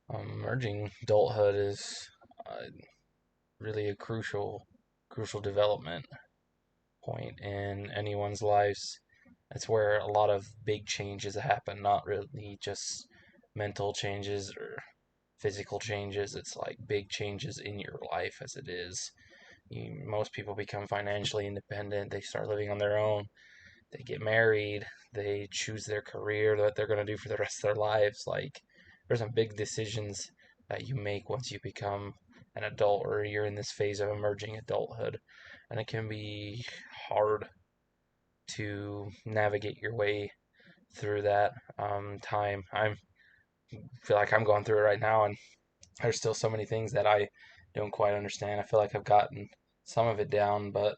Emerging adulthood is really a crucial development point in anyone's lives. That's where a lot of big changes happen, not really just mental changes or physical changes. It's like big changes in your life as it is. Most people become financially independent. They start living on their own. They get married. They choose their career that they're going to do for the rest of their lives. Like, there's some big decisions that you make once you become an adult or you're in this phase of emerging adulthood. And it can be hard to navigate your way through that time. I feel like I'm going through it right now, and there's still so many things that I don't quite understand. I feel like I've gotten some of it down, but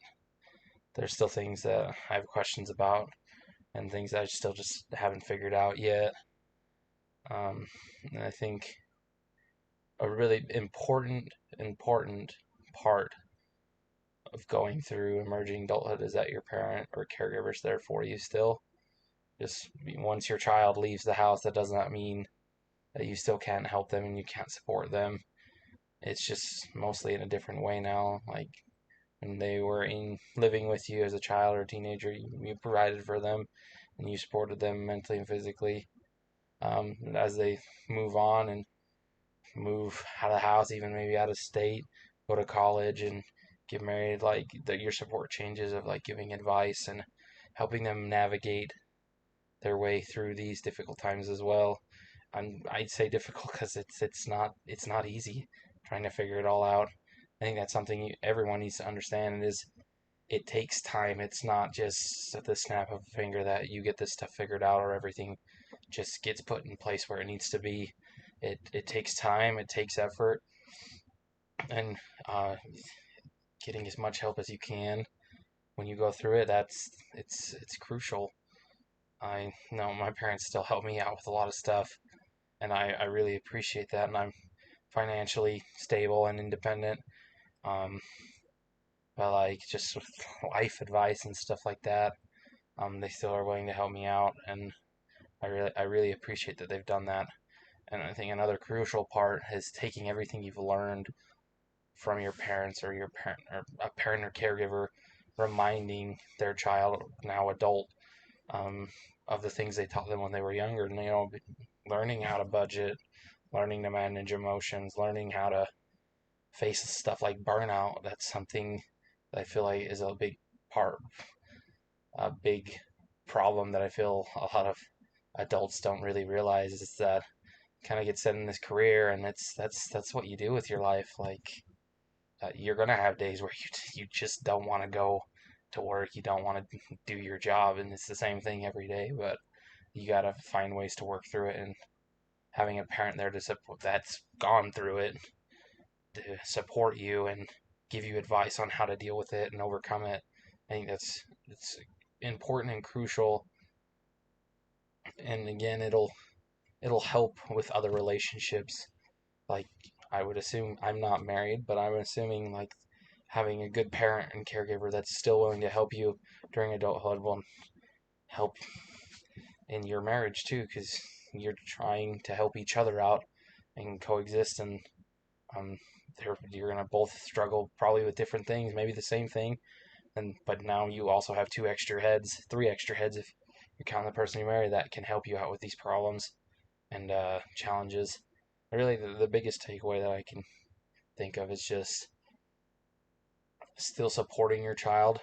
there's still things that I have questions about and things that I still just haven't figured out yet. And I think a really important part of going through emerging adulthood is that your parent or caregiver's there for you still. Just once your child leaves the house, that does not mean that you still can't help them and you can't support them. It's just mostly in a different way now. Like when they were in living with you as a child or a teenager, you provided for them and you supported them mentally and physically. As they move on and move out of the house, even maybe out of state, go to college and get married, like your support changes of like giving advice and helping them navigate their way through these difficult times as well. I'd say difficult because it's not easy trying to figure it all out. I think that's something everyone needs to understand is it takes time. It's not just at the snap of a finger that you get this stuff figured out or everything just gets put in place where it needs to be. It takes time, it takes effort, and uh, getting as much help as you can when you go through it. It's crucial. I know my parents still help me out with a lot of stuff, and I really appreciate that. And I'm financially stable and independent. Um, but like just with life advice and stuff like that, they still are willing to help me out, and I really appreciate that they've done that. And I think another crucial part is taking everything you've learned from your parents or your parent or a parent or caregiver, reminding their child, now adult, um, of the things they taught them when they were younger. And, learning how to budget, learning to manage emotions, learning how to face stuff like burnout. That's something that I feel like is a big problem that I feel a lot of adults don't really realize is that kind of get set in this career, and that's what you do with your life. Like you're gonna have days where you just don't want to go to work, you don't want to do your job, and it's the same thing every day. But you gotta find ways to work through it, and having a parent there to support that's gone through it to support you and give you advice on how to deal with it and overcome it. I think that's it's important and crucial. And again, it'll help with other relationships. Like I would assume I'm not married, but I'm assuming like having a good parent and caregiver that's still willing to help you during adulthood will help in your marriage too, because you're trying to help each other out and coexist, and um, you're gonna both struggle probably with different things, maybe the same thing, and but now you also have two extra heads, three extra heads if you count the person you marry that can help you out with these problems and challenges. Really, the biggest takeaway that I can think of is just still supporting your child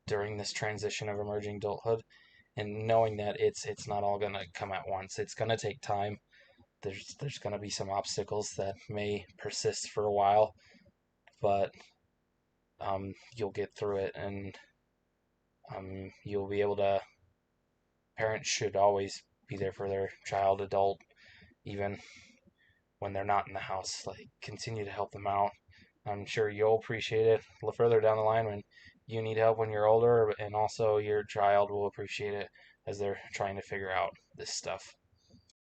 during this transition of emerging adulthood and knowing that it's not all gonna come at once. It's gonna take time. There's gonna be some obstacles that may persist for a while, but you'll get through it, and you'll be able to. Parents should always be there for their child, adult, even when they're not in the house. Like continue to help them out. I'm sure you'll appreciate it further down the line when you need help when you're older, and also your child will appreciate it as they're trying to figure out this stuff.